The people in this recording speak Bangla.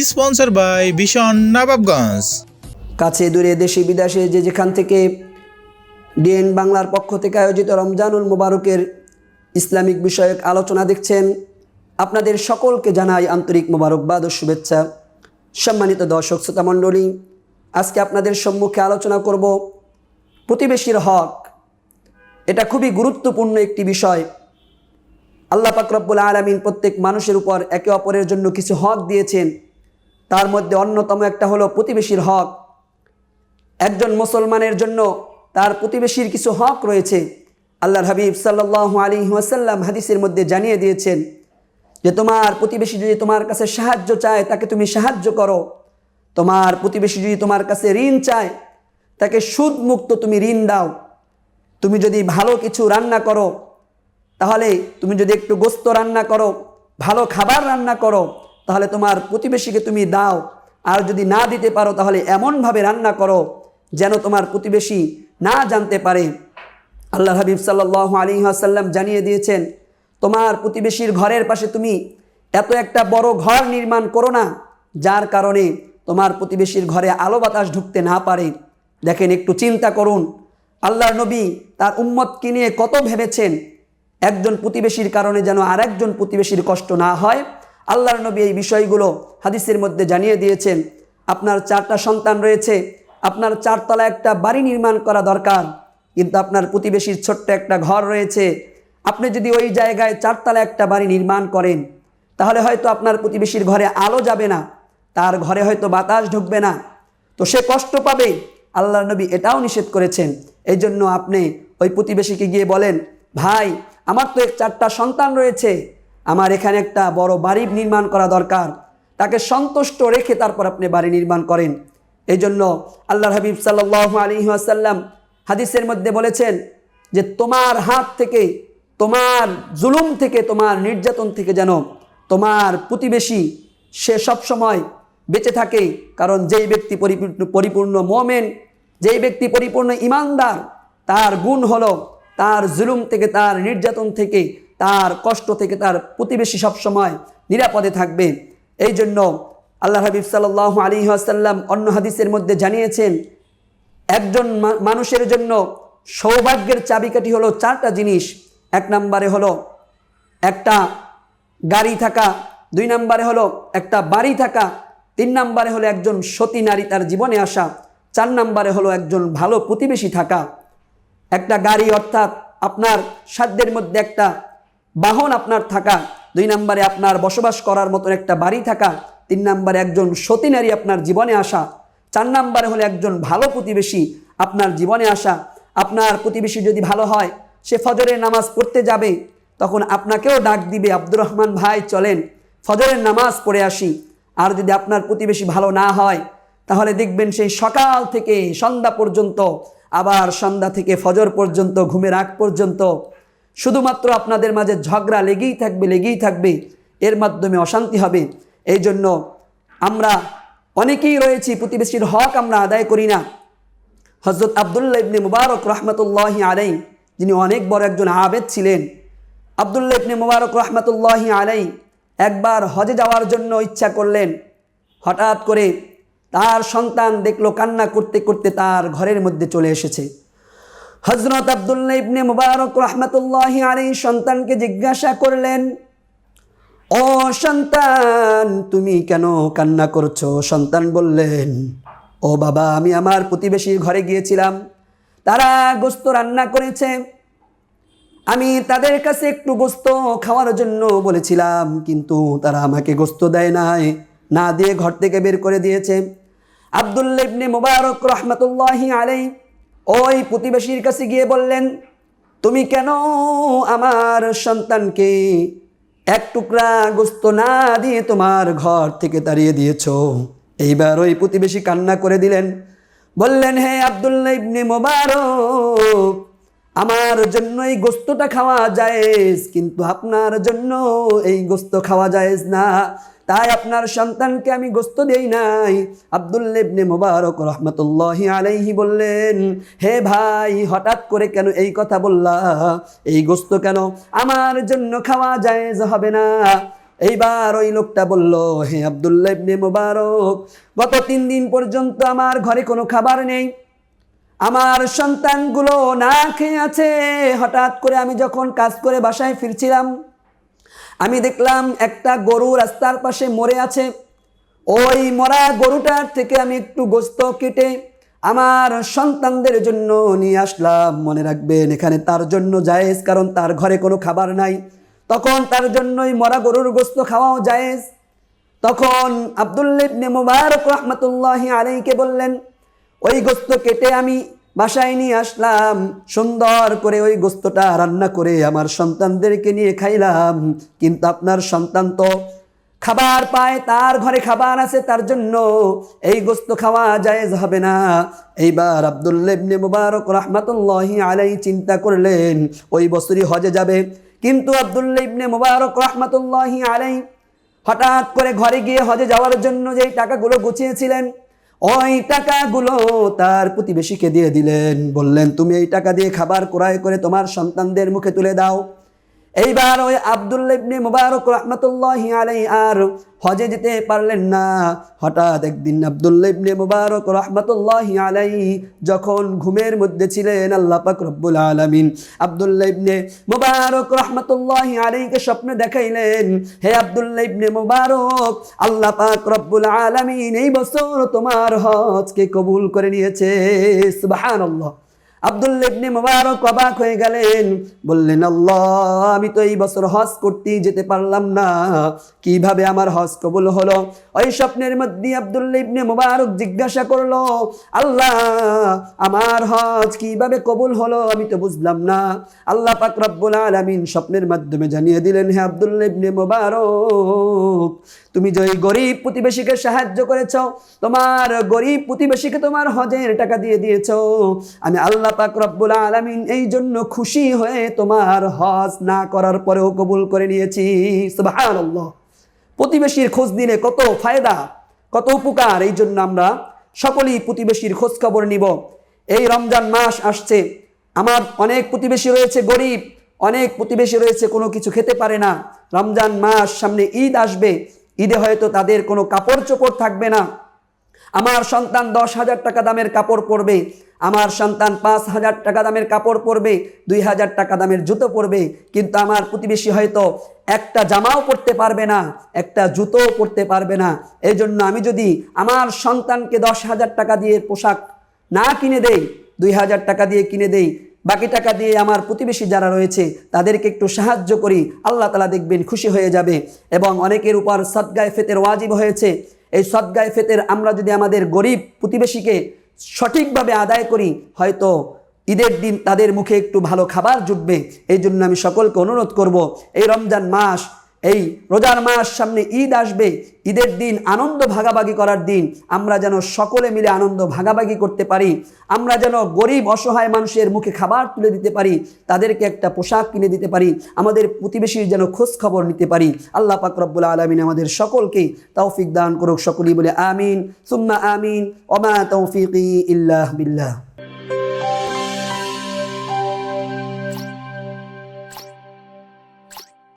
স্পন্সর বাই ভীষণ নবাবগঞ্জ। কাছে দূরে দেশে বিদেশে যে যেখান থেকে ডিএন বাংলার পক্ষ থেকে আয়োজিত রমজানুল মুবারকের ইসলামিক বিষয়ক আলোচনা দেখছেন, আপনাদের সকলকে জানাই আন্তরিক মোবারকবাদ ও শুভেচ্ছা। সম্মানিত দর্শক শ্রোতা মণ্ডলী, আজকে আপনাদের সম্মুখে আলোচনা করব প্রতিবেশীর হক। এটা খুবই গুরুত্বপূর্ণ একটি বিষয়। আল্লাহ পাক রব্বুল আলামিন প্রত্যেক মানুষের উপর একে অপরের জন্য কিছু হক দিয়েছেন। তার মধ্যে অন্যতম একটা হলো প্রতিবেশীর হক। একজন মুসলমানের জন্য তার প্রতিবেশীর কিছু হক রয়েছে। আল্লাহর হাবিব সাল্লাল্লাহু আলাইহি ওয়াসাল্লাম হাদিসের মধ্যে জানিয়ে দিয়েছেন যে তোমার প্রতিবেশী যদি তোমার কাছে সাহায্য চায় তাকে তুমি সাহায্য করো। তোমার প্রতিবেশী যদি তোমার কাছে ঋণ চায় তাকে সুদ মুক্ত তুমি ঋণ দাও। তুমি যদি ভালো কিছু রান্না করো, তাহলে তুমি যদি একটু গোস্ত রান্না করো, ভালো খাবার রান্না করো, তাহলে তোমার প্রতিবেশীকে তুমি দাও। আর যদি না দিতে পারো তাহলে এমনভাবে রান্না করো যেন তোমার প্রতিবেশী না জানতে পারে। আল্লাহ হাবিব সাল্লাল্লাহু আলাইহি ওয়াসাল্লাম জানিয়ে দিয়েছেন তোমার প্রতিবেশীর ঘরের পাশে তুমি এত একটা বড় ঘর নির্মাণ করো না যার কারণে তোমার প্রতিবেশীর ঘরে আলো বাতাস ঢুকতে না পারে। দেখেন, একটু চিন্তা করুন, আল্লাহর নবী তার উম্মতকে নিয়ে কত ভেবেছেন একজন প্রতিবেশীর কারণে যেন আরেকজন প্রতিবেশীর কষ্ট না হয়। আল্লাহর নবী এই বিষয়গুলো হাদিসের মধ্যে জানিয়ে দিয়েছেন। আপনার 4টা সন্তান রয়েছে, আপনার 4তলা একটা বাড়ি নির্মাণ করা দরকার, কিন্তু আপনার প্রতিবেশীর ছোট্ট একটা ঘর রয়েছে। আপনি যদি ওই জায়গায় 4তলা একটা বাড়ি নির্মাণ করেন তাহলে হয়তো আপনার প্রতিবেশীর ঘরে আলো যাবে না, তার ঘরে হয়তো বাতাস ঢুকবে না, তো সে কষ্ট পাবে। আল্লাহর নবী এটাও নিষেধ করেছেন। এই জন্য আপনি ওই প্রতিবেশীকে গিয়ে বলেন, ভাই আমার তো 4টা সন্তান রয়েছে, আমার এখানে একটা বড় বাড়ি নির্মাণ করা দরকার। তাকে সন্তুষ্ট রেখে তারপর আপনি বাড়ি নির্মাণ করেন। এই জন্য আল্লাহর হাবিব সাল্লাল্লাহু আলাইহি ওয়াসাল্লাম হাদিসের মধ্যে বলেছেন যে তোমার হাত থেকে, তোমার জুলুম থেকে, তোমার নির্যাতন থেকে যেন তোমার প্রতিবেশী সে সবসময় বেঁচে থাকে। কারণ যেই ব্যক্তি পরিপূর্ণ মুমিন, যেই ব্যক্তি পরিপূর্ণ ইমানদার, তার গুণ হলো তার জুলুম থেকে, তার নির্যাতন থেকে, তার কষ্ট থেকে তার প্রতিবেশী সবসময় নিরাপদে থাকবে। এই জন্য আল্লাহ হাবিব সাল্লাল্লাহু আলাইহি ওয়াসাল্লাম অন্য হাদিসের মধ্যে জানিয়েছেন একজন মানুষের জন্য সৌভাগ্যের চাবিকাঠি হলো 4টা জিনিস। 1 নম্বরে হলো একটা গাড়ি থাকা, 2 নম্বরে হলো একটা বাড়ি থাকা, 3 নম্বরে হলো একজন সতী নারী তার জীবনে আসা, 4 নম্বরে হলো একজন ভালো প্রতিবেশী থাকা। একটা গাড়ি অর্থাৎ আপনার সাধ্যের মধ্যে একটা বাহন আপনার থাকা, 2 নম্বরে আপনার বসবাস করার মতন একটা বাড়ি থাকা, 3 নম্বরে একজন সতী নারী আপনার জীবনে আসা, 4 নম্বরে হলো একজন ভালো প্রতিবেশী আপনার জীবনে আসা। আপনার প্রতিবেশী যদি ভালো হয়, সে ফজরের নামাজ পড়তে যাবে, তখন আপনাকেও ডাক দিবে, আব্দুর রহমান ভাই চলেন ফজরের নামাজ পড়ে আসি। আর যদি আপনার প্রতিবেশী ভালো না হয় তাহলে দেখবেন সেই সকাল থেকে সন্ধ্যা পর্যন্ত, আবার সন্ধ্যা থেকে ফজর পর্যন্ত, ঘুমের আগ পর্যন্ত শুধুমাত্র আপনাদের মাঝে ঝগড়া লেগেই থাকবে, এর মাধ্যমে অশান্তি হবে। এই জন্য আমরা অনেকেই রয়েছি প্রতিবেশীর হক আমরা আদায় করি না। হযরত আব্দুল্লাহ ইবনে মুবারক রাহমাতুল্লাহি আলাইহি, যিনি অনেক বড় একজন আবেদ ছিলেন, আব্দুল্লাহ ইবনে মুবারক রাহমাতুল্লাহি আলাইহি একবার হজে যাওয়ার জন্য ইচ্ছা করলেন। হঠাৎ করে তার সন্তান দেখলো কান্না করতে করতে তার ঘরের মধ্যে চলে এসেছে। হযরত আব্দুল্লাহ ইবনে মুবারক রাহমাতুল্লাহি আলাইহি সন্তানকে জিজ্ঞাসা করলেন, ও সন্তান তুমি কেন কান্না করছো? সন্তান বললেন, ও বাবা, আমি আমার প্রতিবেশীর ঘরে গিয়েছিলাম, তারা গোশত রান্না করেছে, আমি তাদের কাছে একটু গোশত খাওয়ার জন্য বলেছিলাম, কিন্তু তারা আমাকে গোশত দেয় নাই, না দিয়ে ঘর থেকে বের করে দিয়েছে। আব্দুল্লাহ ইবনে মুবারক রাহমাতুল্লাহি আলাইহি ওই প্রতিবেশীর কাছে গিয়ে বললেন, তুমি কেন আমার সন্তানকে এক টুকরা গোশত না দিয়ে তোমার ঘর থেকে তাড়িয়ে দিয়েছো? এইবার ওই প্রতিবেশী কান্না করে দিলেন, বললেন, হে আব্দুল্লাহ ইবনে মুবারক, আমার জন্য এই গোশতটা খাওয়া জায়েজ, কিন্তু আপনার জন্য এই গোশত খাওয়া জায়েজ না, তাই আপনার সন্তানকে আমি গোশত দেই নাই। আব্দুল্লাহ ইবনে মুবারক রাহমাতুল্লাহি আলাইহি বললেন, হে ভাই, হঠাৎ করে কেন এই কথা বললা? এই গোশত কেন আমার জন্য খাওয়া জায়েজ হবে না? এইবার ওই লোকটা বলল, হে আব্দুল্লাহ ইবনে মুবারক, গত 3 দিন পর্যন্ত আমার ঘরে কোনো খাবার নেই, আমার সন্তানগুলো না খেয়ে আছে। হঠাৎ করে আমি যখন কাজ করে বাসায় ফিরছিলাম, আমি দেখলাম একটা গরু রাস্তার পাশে মরে আছে। ওই মরা গরুটার থেকে আমি একটু গোশত কেটে আমার সন্তানদের জন্য নিয়ে আসলাম। মনে রাখবেন, এখানে তার জন্য জায়েজ, কারণ তার ঘরে কোনো খাবার নাই। তখন তার জন্যই মরা গরুর গোশত খাওয়াও জায়েজ। তখন আব্দুল্লাহ ইবনে মুবারক রাহমাতুল্লাহি আলাইহিকে বললেন, ওই গোশত কেটে আমি বাসায় নিয়ে আসলাম, সুন্দর করে ওই গোশতটা রান্না করে আমার সন্তানদেরকে নিয়ে খাইলাম। কিন্তু আপনার সন্তান তো খাবার পায়, তার ঘরে খাবার আছে, তার জন্য এই গোশত খাওয়া জায়েজ হবে না। এইবার আব্দুল্লাহ ইবনে মুবারক রাহমাতুল্লাহি আলাইহি চিন্তা করলেন ওই বছরই হজে যাবে। কিন্তু আব্দুল্লাহ ইবনে মুবারক রাহমাতুল্লাহি আলাইহি হঠাৎ করে ঘরে গিয়ে হজে যাওয়ার জন্য যে টাকাগুলো গুছিয়েছিলেন, ওই টাকাগুলো তার প্রতিবেশীকে দিয়ে দিলেন। বললেন, তুমি এই টাকা দিয়ে খাবার ক্রয় করে তোমার সন্তানদের মুখে তুলে দাও। এইবার ওই আব্দুল্লাহ ইবনে মুবারক রাহমাতুল্লাহি আলাইহি আর হজে যেতে পারলেন না। হঠাৎ একদিন আব্দুল্লাহ ইবনে মুবারক রাহমাতুল্লাহি আলাইহি যখন ঘুমের মধ্যে ছিলেন, আল্লাহ পাক রব্বুল আলামিন আব্দুল্লাহ ইবনে মুবারক রাহমাতুল্লাহি আলাইহিকে স্বপ্নে দেখাইলেন, হে আব্দুল্লাহ ইবনে মুবারক, আল্লাহ পাক রব্বুল আলামিন এই বছর তোমার হজকে কবুল করে নিয়েছে। সুবহানাল্লাহ। আব্দুল্লাহ ইবনে মুবারক অবাক হয়ে গেলেন, বললেন, আল্লাহ, আমি তো এই বছর হজ করতেই যেতে পারলাম না, কিভাবে আমার হজ কবুল হলো? ওই স্বপ্নের মধ্যে আব্দুল্লাহ ইবনে মুবারক জিজ্ঞাসা করলো, আল্লাহ, আমার হজ কিভাবে কবুল হলো? আমি তো বুঝলাম না। আল্লাহ পাক রব্বুল আলামিন স্বপ্নের মাধ্যমে জানিয়ে দিলেন, হে আব্দুল্লাহ ইবনে মুবারক, তুমি যে গরিব প্রতিবেশীকে সাহায্য করেছ, তোমার গরিব প্রতিবেশীকে তোমার হজের টাকা দিয়ে দিয়েছ, আমি আল্লাহ পাক রব্বুল আলামিন এই জন্য খুশি হয়ে তোমার হজ না করার পরেও কবুল করে নিয়েছি। সুবহানাল্লাহ। প্রতিবেশীর খোঁজ নিলে কত ফায়দা, কত উপকার। এই জন্য আমরা সকলেই প্রতিবেশীর খোঁজ খবর নিব। এই রমজান মাস আসছে, আমার অনেক প্রতিবেশী রয়েছে গরিব, অনেক প্রতিবেশী রয়েছে কোনো কিছু খেতে পারে না। রমজান মাস সামনে, ঈদ আসবে, ঈদে হয়তো তাদের কোনো কাপড় চোপড় থাকবে না। আমার সন্তান 10,000 টাকা দামের কাপড় পরবে, আমার সন্তান 5,000 টাকা দামের কাপড় পরবে, 2,000 টাকা দামের জুতো পরবে, কিন্তু আমার প্রতিবেশী হয়তো একটা জামাও পরতে পারবে না, একটা জুতোও পরতে পারবে না। এই জন্য আমি যদি আমার সন্তানকে 10,000 টাকা দিয়ে পোশাক না কিনে দেই, 2,000 টাকা দিয়ে কিনে দেই, বাকি টাকা দিয়ে আমার প্রতিবেশী যারা রয়েছে তাদেরকে একটু সাহায্য করি, আল্লাহ তাআলা দেখবেন খুশি হয়ে যাবে। এবং অনেকের উপর সদকায়ে ফিতর ওয়াজিব হয়েছে। এই সদকায়ে ফিতর আমরা যদি আমাদের গরিব প্রতিবেশীকে সঠিকভাবে আদায় করি, হয়তো ঈদের দিন তাদের মুখে একটু ভালো খাবার জুটবে। এই জন্য আমি সকলকে অনুরোধ করব, এই রমজান মাস, এই রোজার মাস, সামনে ঈদ আসবে, ঈদের দিন আনন্দ ভাগাভাগি করার দিন, আমরা যেন সকলে মিলে আনন্দ ভাগাভাগি করতে পারি। আমরা যেন গরিব অসহায় মানুষের মুখে খাবার তুলে দিতে পারি, তাদেরকে একটা পোশাক কিনে দিতে পারি, আমাদের প্রতিবেশীর যেন খোঁজ খবর নিতে পারি। আল্লাহ পাক রব্বুল আলামিন আমাদের সকলকে তৌফিক দান করুক। সকলেই বলে আমিন সুম্মা আমিন। ওমা তৌফিকি ইল্লা বিল্লাহ।